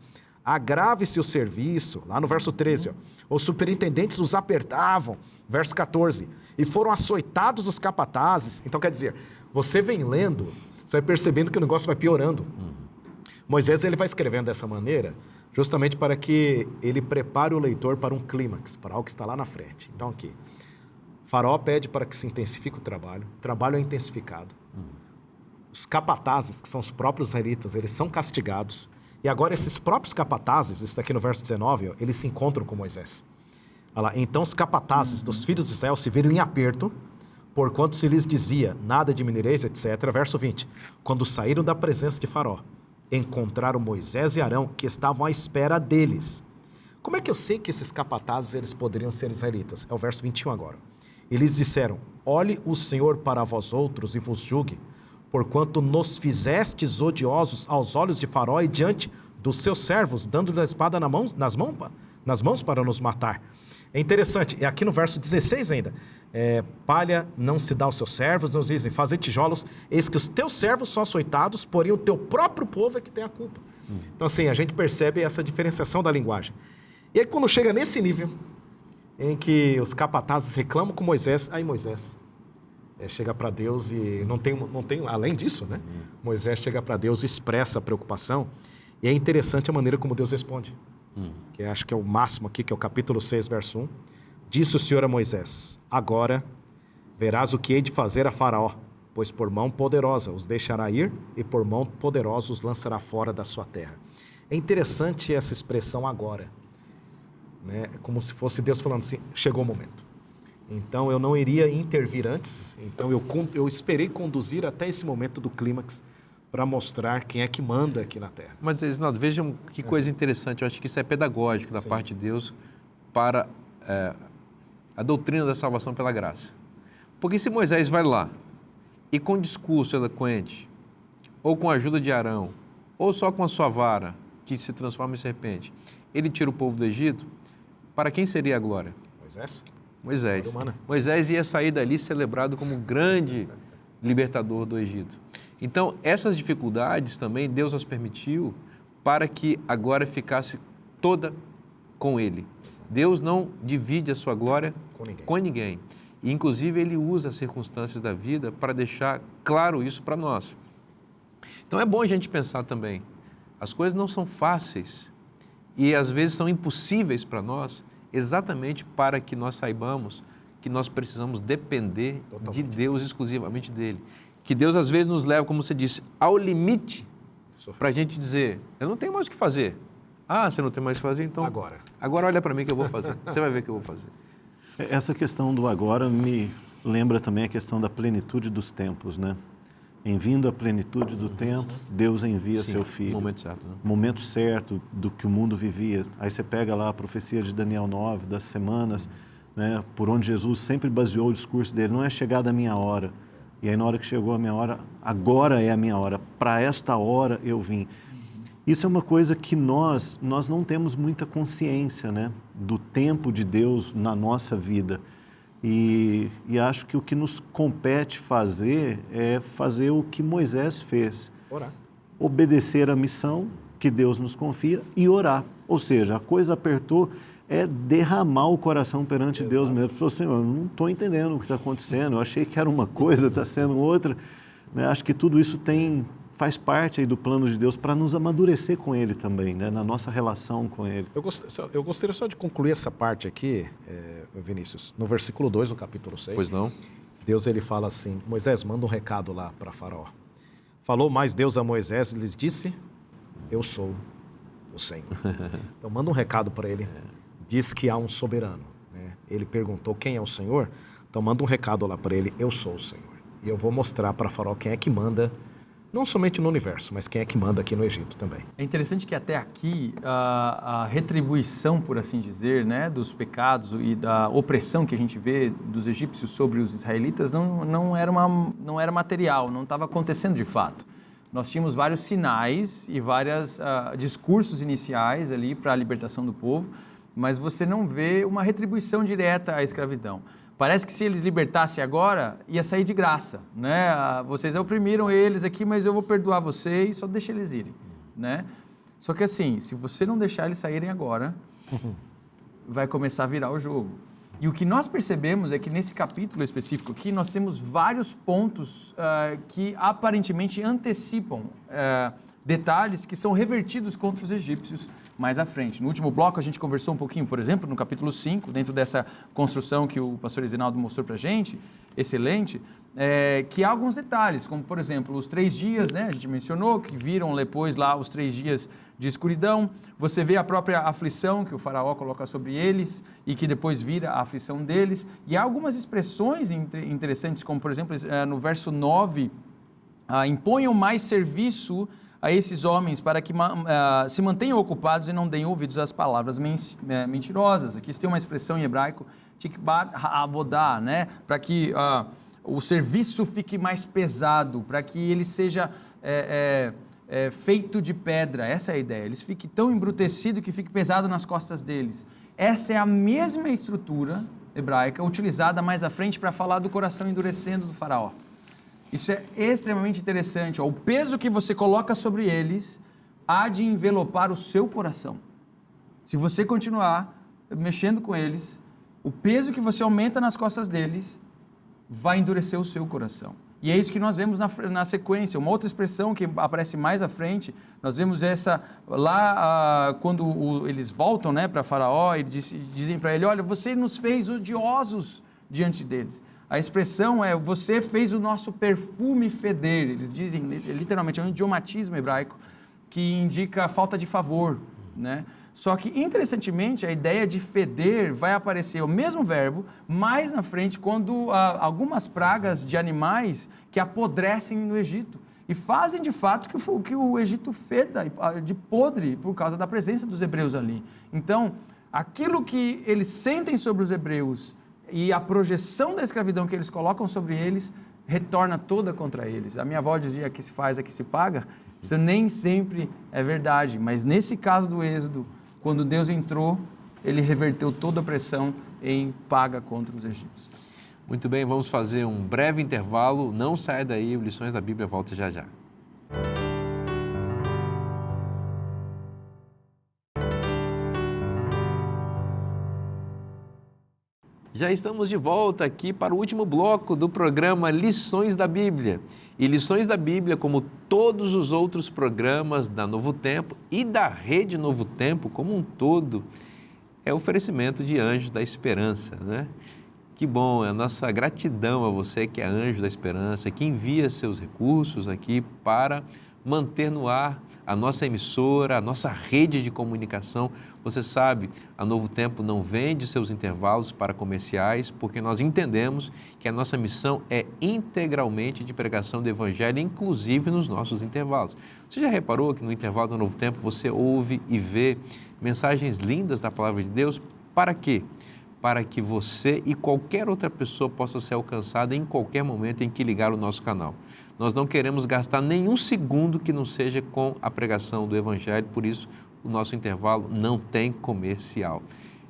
agrave-se o serviço. Lá no verso 13, os superintendentes os apertavam. Verso 14, e foram açoitados os capatazes. Então, quer dizer, você vem lendo, você vai percebendo que o negócio vai piorando. Moisés ele vai escrevendo dessa maneira justamente para que ele prepare o leitor para um clímax, para algo que está lá na frente. Então aqui, Faraó pede para que se intensifique o trabalho é intensificado. Os capatazes, que são os próprios israelitas, eles são castigados. E agora esses próprios capatazes, isso daqui no verso 19, ó, eles se encontram com Moisés. Olha lá, então os capatazes dos filhos de Israel se viram em aperto, porquanto se lhes dizia, nada diminuireis, etc. Verso 20, quando saíram da presença de Faraó, encontraram Moisés e Arão, que estavam à espera deles. Como é que eu sei que esses capatazes eles poderiam ser israelitas? É o verso 21 agora. Eles disseram, olhe o Senhor para vós outros e vos julgue, porquanto nos fizestes odiosos aos olhos de Faraó e diante dos seus servos, dando-lhe a espada nas mãos para nos matar. É interessante, é aqui no verso 16 ainda, palha não se dá aos seus servos, nos dizem, fazer tijolos, eis que os teus servos são açoitados, porém o teu próprio povo é que tem a culpa. Então assim, a gente percebe essa diferenciação da linguagem. E aí quando chega nesse nível, em que os capatazes reclamam com Moisés, aí Moisés chega para Deus e não tem, além disso, né? Moisés chega para Deus e expressa a preocupação, e é interessante a maneira como Deus responde, que acho que é o máximo aqui, que é o capítulo 6, verso 1. Disse o Senhor a Moisés, agora verás o que hei de fazer a Faraó, pois por mão poderosa os deixará ir e por mão poderosa os lançará fora da sua terra. É interessante essa expressão agora, né? Como se fosse Deus falando assim, chegou o momento. Então eu não iria intervir antes, então eu esperei conduzir até esse momento do clímax para mostrar quem é que manda aqui na Terra. Mas, Reginaldo, vejam que coisa interessante, eu acho que isso é pedagógico da parte de Deus para a doutrina da salvação pela graça. Porque se Moisés vai lá e com discurso eloquente, ou com a ajuda de Arão, ou só com a sua vara, que se transforma em serpente, ele tira o povo do Egito, para quem seria a glória? Moisés. Moisés ia sair dali celebrado como grande libertador do Egito. Então, essas dificuldades também Deus as permitiu para que a glória ficasse toda com ele. Deus não divide a sua glória com ninguém. E, inclusive, ele usa as circunstâncias da vida para deixar claro isso para nós. Então, é bom a gente pensar também. As coisas não são fáceis e, às vezes, são impossíveis para nós, exatamente para que nós saibamos que nós precisamos depender de Deus, exclusivamente dele. Que Deus, às vezes, nos leva, como você disse, ao limite para a gente dizer, eu não tenho mais o que fazer. Ah, você não tem mais o que fazer? Então, agora olha para mim que eu vou fazer. Você vai ver que eu vou fazer. Essa questão do agora me lembra também a questão da plenitude dos tempos, né? Em vindo a plenitude do tempo, Deus envia seu Filho. No momento certo. Né? Momento certo do que o mundo vivia. Aí você pega lá a profecia de Daniel 9, das semanas, né, por onde Jesus sempre baseou o discurso dele, não é chegada a minha hora. E aí na hora que chegou a minha hora, agora é a minha hora, para esta hora eu vim. Isso é uma coisa que nós não temos muita consciência, né, do tempo de Deus na nossa vida. E acho que o que nos compete fazer é fazer o que Moisés fez. Orar. Obedecer a missão que Deus nos confia e orar. Ou seja, a coisa apertou, é derramar o coração perante Deus mesmo. Falou assim, eu não estou entendendo o que está acontecendo, eu achei que era uma coisa, está sendo outra. Né? Acho que tudo isso faz parte aí do plano de Deus para nos amadurecer com Ele também, né? Na nossa relação com Ele. Eu gostaria só de concluir essa parte aqui, Vinícius, no versículo 2 do capítulo 6. Pois não. Deus ele fala assim, Moisés, manda um recado lá para Faraó. Falou mais Deus a Moisés e lhes disse, eu sou o Senhor. Então manda um recado para ele, diz que há um soberano. Né? Ele perguntou quem é o Senhor, então manda um recado lá para ele, eu sou o Senhor. E eu vou mostrar para Faraó quem é que manda, não somente no universo, mas quem é que manda aqui no Egito também. É interessante que até aqui a retribuição, por assim dizer, né, dos pecados e da opressão que a gente vê dos egípcios sobre os israelitas não era material, não estava acontecendo de fato. Nós tínhamos vários sinais e vários discursos iniciais ali para a libertação do povo, mas você não vê uma retribuição direta à escravidão. Parece que se eles libertassem agora, ia sair de graça, né? Vocês oprimiram eles aqui, mas eu vou perdoar vocês, só deixa eles irem, né? Só que assim, se você não deixar eles saírem agora, vai começar a virar o jogo. E o que nós percebemos é que nesse capítulo específico aqui, nós temos vários pontos que aparentemente antecipam detalhes que são revertidos contra os egípcios mais à frente. No último bloco a gente conversou um pouquinho, por exemplo, no capítulo 5, dentro dessa construção que o pastor Ezinaldo mostrou para a gente, excelente, que há alguns detalhes, como por exemplo, os 3 dias, né, a gente mencionou, que viram depois lá os 3 dias de escuridão, você vê a própria aflição que o faraó coloca sobre eles e que depois vira a aflição deles, e há algumas expressões interessantes, como por exemplo, no verso 9, imponham mais serviço a esses homens para que se mantenham ocupados e não deem ouvidos às palavras mentirosas. Aqui tem uma expressão em hebraico, tikbat ha'avodah, né? Para que o serviço fique mais pesado, para que ele seja feito de pedra. Essa é a ideia. Eles fiquem tão embrutecidos que fique pesado nas costas deles. Essa é a mesma estrutura hebraica utilizada mais à frente para falar do coração endurecendo do faraó. Isso é extremamente interessante. O peso que você coloca sobre eles há de envelopar o seu coração. Se você continuar mexendo com eles, o peso que você aumenta nas costas deles vai endurecer o seu coração. E é isso que nós vemos na sequência. Uma outra expressão que aparece mais à frente, nós vemos essa lá quando eles voltam, né, para Faraó e dizem para ele, olha, você nos fez odiosos diante deles. A expressão é, você fez o nosso perfume feder. Eles dizem, literalmente, é um idiomatismo hebraico que indica falta de favor, né? Só que, interessantemente, a ideia de feder vai aparecer o mesmo verbo mais na frente quando algumas pragas de animais que apodrecem no Egito e fazem, de fato, que o Egito feda de podre por causa da presença dos hebreus ali. Então, aquilo que eles sentem sobre os hebreus e a projeção da escravidão que eles colocam sobre eles retorna toda contra eles. A minha avó dizia que se faz é que se paga. Isso nem sempre é verdade, mas nesse caso do Êxodo, quando Deus entrou, ele reverteu toda a pressão em paga contra os egípcios. Muito bem, vamos fazer um breve intervalo. Não saia daí, o Lições da Bíblia volta já já. Já estamos de volta aqui para o último bloco do programa Lições da Bíblia. E Lições da Bíblia, como todos os outros programas da Novo Tempo e da Rede Novo Tempo como um todo, é oferecimento de Anjos da Esperança, né? Que bom, é a nossa gratidão a você que é Anjo da Esperança, que envia seus recursos aqui para manter no ar a nossa emissora, a nossa rede de comunicação. Você sabe, a Novo Tempo não vende seus intervalos para comerciais, porque nós entendemos que a nossa missão é integralmente de pregação do Evangelho, inclusive nos nossos intervalos. Você já reparou que no intervalo do Novo Tempo você ouve e vê mensagens lindas da Palavra de Deus? Para quê? Para que você e qualquer outra pessoa possa ser alcançada em qualquer momento em que ligar o nosso canal. Nós não queremos gastar nenhum segundo que não seja com a pregação do Evangelho, por isso o nosso intervalo não tem comercial.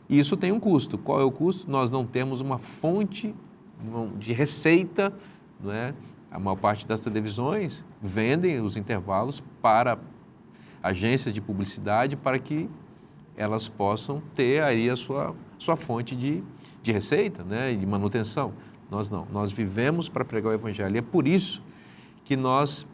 E isso tem um custo. Qual é o custo? Nós não temos uma fonte de receita, não é? A maior parte das televisões vendem os intervalos para agências de publicidade para que elas possam ter aí a sua fonte de receita, né? E de manutenção. Nós não. Nós vivemos para pregar o Evangelho. E é por isso que nós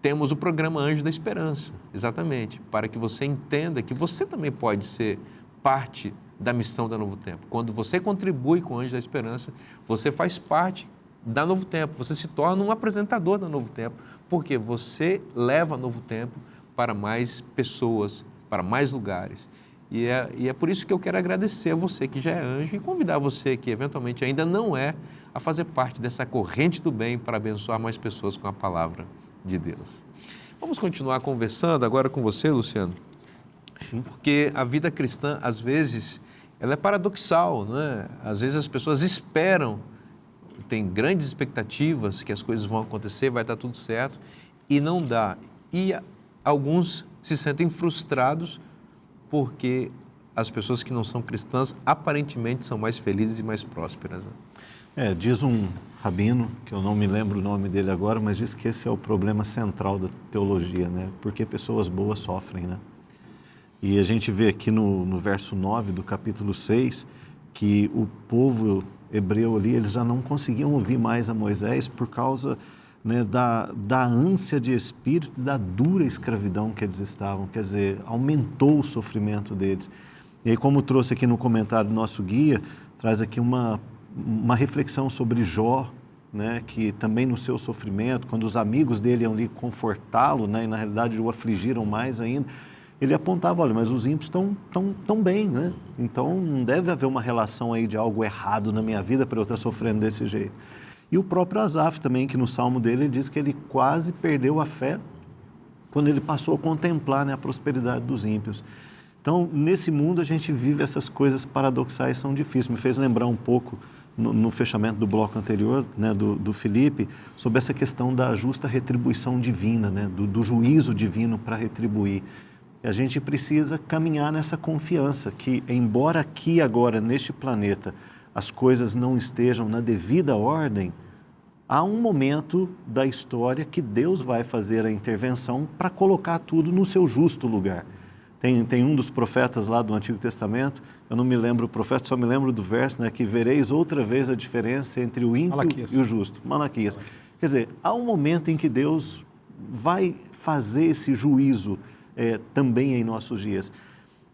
temos o programa Anjo da Esperança, exatamente, para que você entenda que você também pode ser parte da missão da Novo Tempo. Quando você contribui com o Anjo da Esperança, você faz parte da Novo Tempo, você se torna um apresentador da Novo Tempo, porque você leva a Novo Tempo para mais pessoas, para mais lugares. E é por isso que eu quero agradecer a você que já é anjo e convidar você que eventualmente ainda não é a fazer parte dessa corrente do bem para abençoar mais pessoas com a palavra de Deus. Vamos continuar conversando agora com você, Luciano, porque a vida cristã, às vezes, ela é paradoxal, não é? Às vezes as pessoas esperam, têm grandes expectativas que as coisas vão acontecer, vai estar tudo certo, e não dá. E alguns se sentem frustrados porque as pessoas que não são cristãs aparentemente são mais felizes e mais prósperas, né? Diz um rabino, que eu não me lembro o nome dele agora, mas diz que esse é o problema central da teologia, né? Porque pessoas boas sofrem, né? E a gente vê aqui no verso 9 do capítulo 6 que o povo hebreu ali, eles já não conseguiam ouvir mais a Moisés por causa né, da ânsia de espírito, da dura escravidão que eles estavam, quer dizer, aumentou o sofrimento deles. E aí, como trouxe aqui no comentário do nosso guia, traz aqui uma reflexão sobre Jó, né, que também no seu sofrimento, quando os amigos dele iam ali confortá-lo, né, e na realidade o afligiram mais ainda, ele apontava, olha, mas os ímpios estão bem, né? Então não deve haver uma relação aí de algo errado na minha vida para eu estar sofrendo desse jeito. E o próprio Asaf também, que no salmo dele, ele diz que ele quase perdeu a fé quando ele passou a contemplar, né, a prosperidade dos ímpios. Então, nesse mundo a gente vive essas coisas paradoxais, são difíceis. Me fez lembrar um pouco, no fechamento do bloco anterior, né, do Felipe, sobre essa questão da justa retribuição divina, né, do juízo divino para retribuir. E a gente precisa caminhar nessa confiança que, embora aqui agora, neste planeta, as coisas não estejam na devida ordem, há um momento da história que Deus vai fazer a intervenção para colocar tudo no seu justo lugar. Tem um dos profetas lá do Antigo Testamento, eu não me lembro o profeta, só me lembro do verso, né, que vereis outra vez a diferença entre o ímpio Malaquias. e o justo. Malaquias. Quer dizer, há um momento em que Deus vai fazer esse juízo também em nossos dias.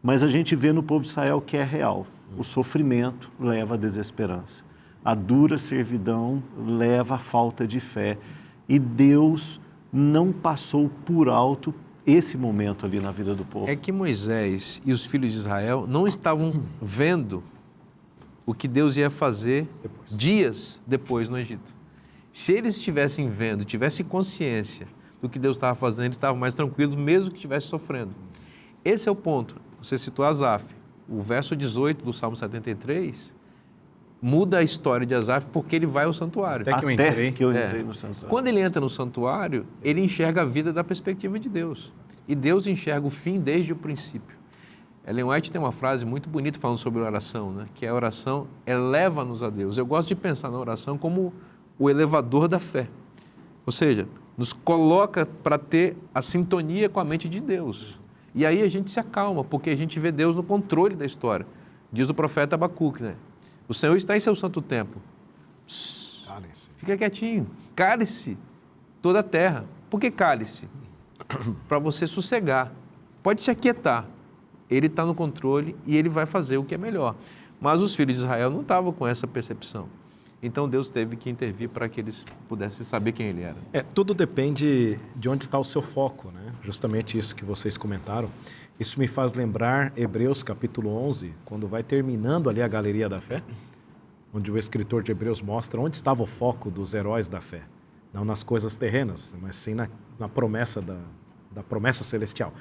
Mas a gente vê no povo de Israel que é real. O sofrimento leva à desesperança. A dura servidão leva à falta de fé. E Deus não passou por alto esse momento ali na vida do povo. É que Moisés e os filhos de Israel não estavam vendo o que Deus ia fazer dias depois no Egito. Se eles estivessem vendo, tivessem consciência do que Deus estava fazendo, eles estavam mais tranquilos, mesmo que estivessem sofrendo. Esse é o ponto. Você citou Asaf. O verso 18 do Salmo 73 muda a história de Asaf porque ele vai ao santuário. Até que eu entrei no santuário. Quando ele entra no santuário, ele enxerga a vida da perspectiva de Deus. E Deus enxerga o fim desde o princípio. Ellen White tem uma frase muito bonita falando sobre oração, né? Que a oração eleva-nos a Deus. Eu gosto de pensar na oração como o elevador da fé. Ou seja, nos coloca para ter a sintonia com a mente de Deus. E aí a gente se acalma, porque a gente vê Deus no controle da história. Diz o profeta Abacuque, né? O Senhor está em seu santo templo. Cale-se. Fica quietinho. Cale-se toda a terra. Por que cale-se? Para você sossegar. Pode se aquietar. Ele está no controle e ele vai fazer o que é melhor. Mas os filhos de Israel não estavam com essa percepção. Então Deus teve que intervir para que eles pudessem saber quem ele era. Tudo depende de onde está o seu foco, né? Justamente isso que vocês comentaram. Isso me faz lembrar Hebreus capítulo 11, quando vai terminando ali a galeria da fé, onde o escritor de Hebreus mostra onde estava o foco dos heróis da fé. Não nas coisas terrenas, mas sim na promessa da promessa celestial.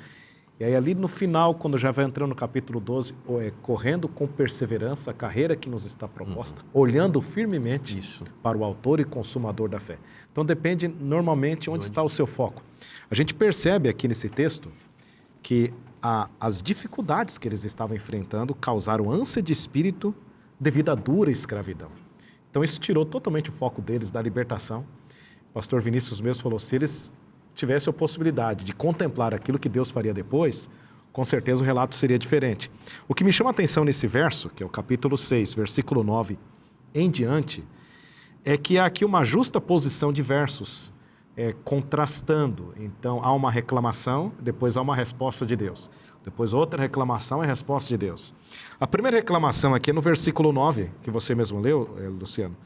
E aí ali no final, quando já vai entrando no capítulo 12, correndo com perseverança a carreira que nos está proposta, olhando firmemente para o autor e consumador da fé. Então depende normalmente onde está o seu foco. A gente percebe aqui nesse texto que as dificuldades que eles estavam enfrentando causaram ânsia de espírito devido à dura escravidão. Então isso tirou totalmente o foco deles da libertação. O pastor Vinícius mesmo falou, se eles tivesse a possibilidade de contemplar aquilo que Deus faria depois, com certeza o relato seria diferente. O que me chama a atenção nesse verso, que é o capítulo 6, versículo 9 em diante, é que há aqui uma justa posição de versos, contrastando. Então, há uma reclamação, depois há uma resposta de Deus. Depois outra reclamação e resposta de Deus. A primeira reclamação aqui é no versículo 9, que você mesmo leu, Luciano.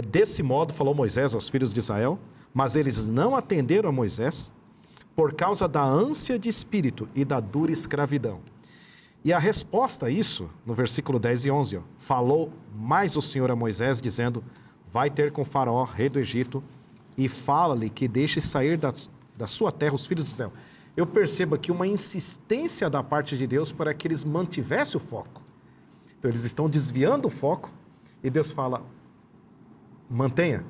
Desse modo falou Moisés aos filhos de Israel, mas eles não atenderam a Moisés por causa da ânsia de espírito e da dura escravidão. E a resposta a isso, no versículo 10 e 11, falou mais o Senhor a Moisés, dizendo, vai ter com Faraó, rei do Egito, e fala-lhe que deixe sair da sua terra os filhos de Israel. Eu percebo aqui uma insistência da parte de Deus para que eles mantivessem o foco. Então eles estão desviando o foco e Deus fala, mantenha.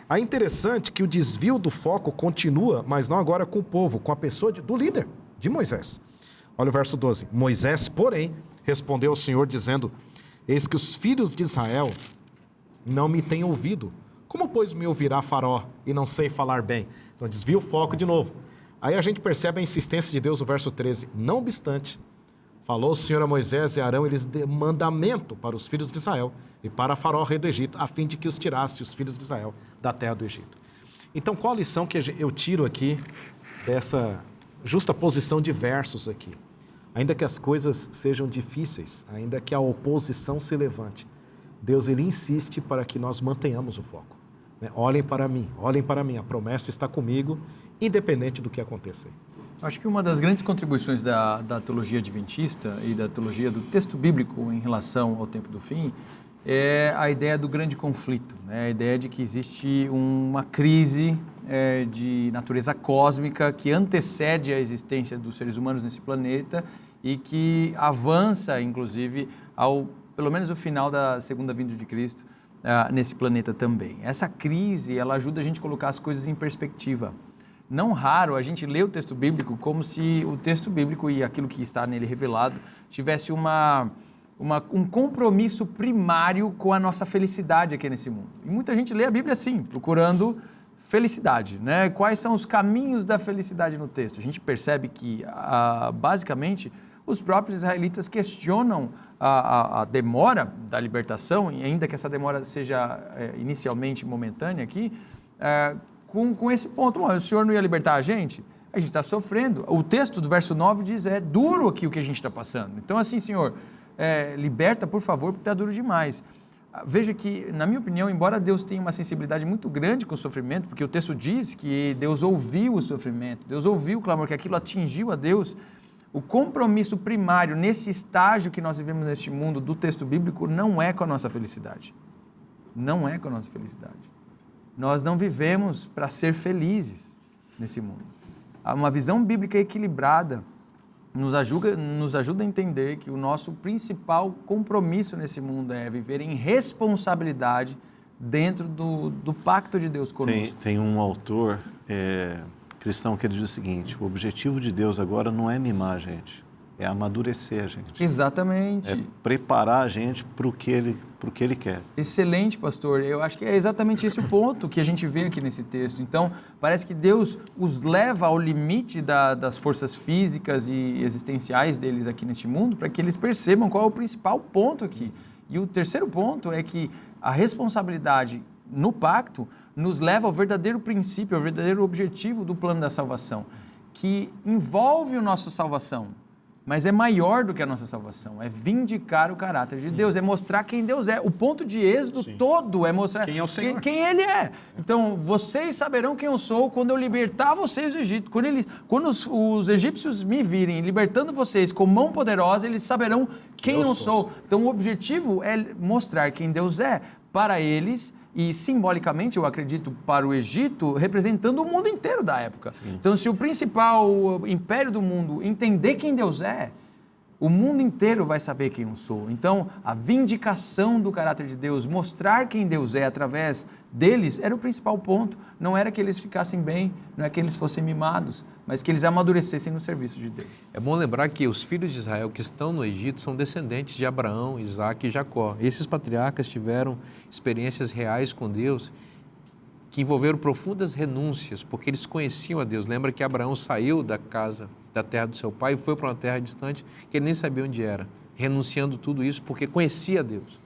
É interessante que o desvio do foco continua, mas não agora com o povo, com a pessoa do líder, de Moisés. Olha o verso 12. Moisés, porém, respondeu ao Senhor dizendo, eis que os filhos de Israel não me têm ouvido. Como, pois, me ouvirá Faraó e não sei falar bem? Então desvia o foco de novo. Aí a gente percebe a insistência de Deus no verso 13. Não obstante, falou o Senhor a Moisés e Arão, eles deu mandamento para os filhos de Israel e para Faraó, rei do Egito, a fim de que os tirasse os filhos de Israel da terra do Egito. Então, qual a lição que eu tiro aqui dessa justa posição de versos aqui? Ainda que as coisas sejam difíceis, ainda que a oposição se levante, Deus ele insiste para que nós mantenhamos o foco. Né? Olhem para mim, a promessa está comigo, independente do que acontecer. Acho que uma das grandes contribuições da teologia adventista e da teologia do texto bíblico em relação ao tempo do fim é a ideia do grande conflito, né? A ideia de que existe uma crise de natureza cósmica que antecede a existência dos seres humanos nesse planeta e que avança, inclusive, pelo menos o final da segunda vinda de Cristo nesse planeta também. Essa crise, ela ajuda a gente a colocar as coisas em perspectiva. Não raro a gente lê o texto bíblico como se o texto bíblico e aquilo que está nele revelado tivesse um compromisso primário com a nossa felicidade aqui nesse mundo. E muita gente lê a Bíblia assim, procurando felicidade, né? Quais são os caminhos da felicidade no texto? A gente percebe que, basicamente, os próprios israelitas questionam a demora da libertação, e ainda que essa demora seja inicialmente momentânea aqui, com esse ponto. O Senhor não ia libertar a gente? A gente está sofrendo. O texto do verso 9 diz, é duro aqui o que a gente está passando. Então, assim, Senhor, liberta, por favor, porque está duro demais. Veja que, na minha opinião, embora Deus tenha uma sensibilidade muito grande com o sofrimento, porque o texto diz que Deus ouviu o sofrimento, Deus ouviu o clamor, que aquilo atingiu a Deus, o compromisso primário nesse estágio que nós vivemos neste mundo do texto bíblico não é com a nossa felicidade. Não é com a nossa felicidade. Nós não vivemos para ser felizes nesse mundo. Uma visão bíblica equilibrada nos ajuda a entender que o nosso principal compromisso nesse mundo é viver em responsabilidade dentro do pacto de Deus conosco. Tem um autor cristão que ele diz o seguinte: o objetivo de Deus agora não é mimar a gente, é amadurecer a gente. Exatamente. É preparar a gente para o que ele quer. Excelente, pastor. Eu acho que é exatamente esse o ponto que a gente vê aqui nesse texto. Então, parece que Deus os leva ao limite das forças físicas e existenciais deles aqui neste mundo para que eles percebam qual é o principal ponto aqui. E o terceiro ponto é que a responsabilidade no pacto nos leva ao verdadeiro princípio, ao verdadeiro objetivo do plano da salvação, que envolve a nossa salvação, mas é maior do que a nossa salvação, é vindicar o caráter de Deus, é mostrar quem Deus é. O ponto de êxodo todo é mostrar quem é o Senhor, quem Ele é. Então, vocês saberão quem eu sou quando eu libertar vocês do Egito. Quando os egípcios me virem libertando vocês com mão poderosa, eles saberão quem eu sou. Então, o objetivo é mostrar quem Deus é para eles e, simbolicamente, eu acredito, para o Egito, representando o mundo inteiro da época. Sim. Então, se o principal império do mundo entender quem Deus é, o mundo inteiro vai saber quem eu sou. Então, a vindicação do caráter de Deus, mostrar quem Deus é através deles, era o principal ponto. Não era que eles ficassem bem, não é que eles fossem mimados, mas que eles amadurecessem no serviço de Deus. É bom lembrar que os filhos de Israel que estão no Egito são descendentes de Abraão, Isaque e Jacó. Esses patriarcas tiveram experiências reais com Deus que envolveram profundas renúncias, porque eles conheciam a Deus. Lembra que Abraão saiu da terra do seu pai e foi para uma terra distante que ele nem sabia onde era, renunciando tudo isso porque conhecia a Deus.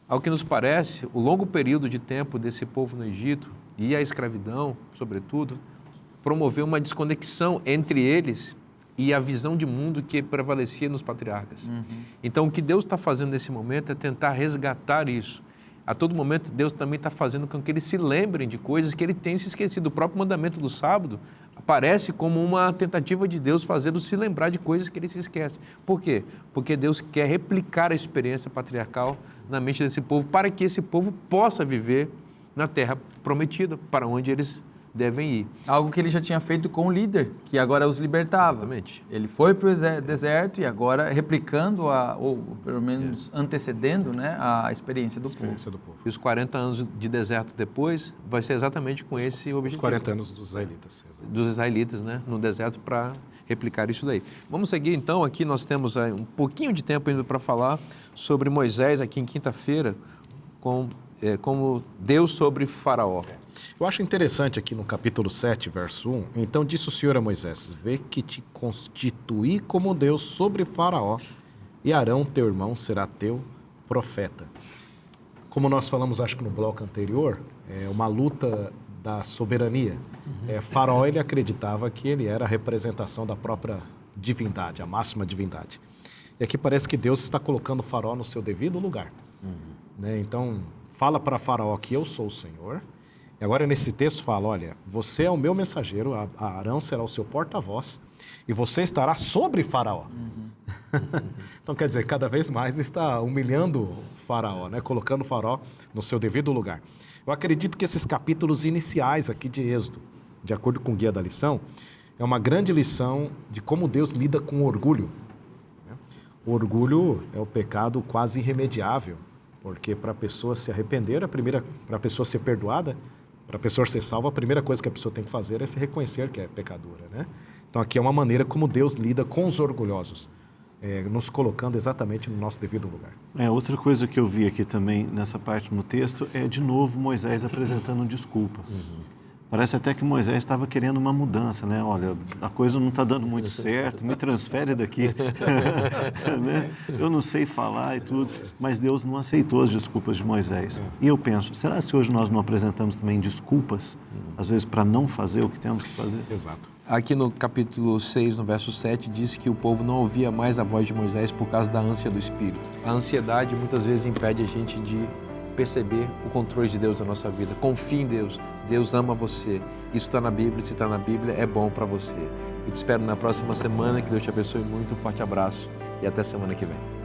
Ao que nos parece, o longo período de tempo desse povo no Egito e a escravidão, sobretudo, promoveu uma desconexão entre eles e a visão de mundo que prevalecia nos patriarcas. Então, o que Deus está fazendo nesse momento é tentar resgatar isso. A todo momento, Deus também está fazendo com que eles se lembrem de coisas que ele tem se esquecido. O próprio mandamento do sábado aparece como uma tentativa de Deus fazendo se lembrar de coisas que ele se esquece. Por quê? Porque Deus quer replicar a experiência patriarcal na mente desse povo para que esse povo possa viver na terra prometida, para onde eles devem ir. Algo que ele já tinha feito com o líder, que agora os libertava. Exatamente. Ele foi para o deserto e agora replicando, ou pelo menos antecedendo, né, a experiência do povo. E os 40 anos de deserto depois, vai ser exatamente com esse objetivo. Os 40 anos dos israelitas. Dos israelitas, né, no deserto, para replicar isso daí. Vamos seguir então, aqui nós temos um pouquinho de tempo ainda para falar sobre Moisés, aqui em quinta-feira, como Deus sobre Faraó. Eu acho interessante aqui no capítulo 7, verso 1, então disse o Senhor a Moisés, vê que te constituí como Deus sobre Faraó, e Arão, teu irmão, será teu profeta. Como nós falamos, acho que no bloco anterior, é uma luta da soberania. Faraó, ele acreditava que ele era a representação da própria divindade, a máxima divindade. E aqui parece que Deus está colocando o Faraó no seu devido lugar. Né? Então, fala para Faraó que eu sou o Senhor. E agora nesse texto fala, olha, você é o meu mensageiro, Arão será o seu porta-voz e você estará sobre Faraó. Então, quer dizer, cada vez mais está humilhando o Faraó, né? Colocando o Faraó no seu devido lugar. Eu acredito que esses capítulos iniciais aqui de Êxodo, de acordo com o guia da lição, é uma grande lição de como Deus lida com o orgulho. O orgulho é o pecado quase irremediável, porque para a pessoa se arrepender, para a pessoa ser perdoada, para a pessoa ser salva, a primeira coisa que a pessoa tem que fazer é se reconhecer que é pecadora, né? Então aqui é uma maneira como Deus lida com os orgulhosos, nos colocando exatamente no nosso devido lugar. Outra coisa que eu vi aqui também nessa parte no texto é de novo Moisés apresentando desculpa. Parece até que Moisés estava querendo uma mudança, né? Olha, a coisa não está dando muito certo, me transfere daqui. Né? Eu não sei falar e tudo, mas Deus não aceitou as desculpas de Moisés. E eu penso, será que hoje nós não apresentamos também desculpas, às vezes, para não fazer o que temos que fazer? Exato. Aqui no capítulo 6, no verso 7, diz que o povo não ouvia mais a voz de Moisés por causa da ânsia do Espírito. A ansiedade muitas vezes impede a gente de perceber o controle de Deus na nossa vida. Confie em Deus. Deus ama você. Isso está na Bíblia. Se está na Bíblia, é bom para você. Eu te espero na próxima semana. Que Deus te abençoe muito. Um forte abraço e até semana que vem.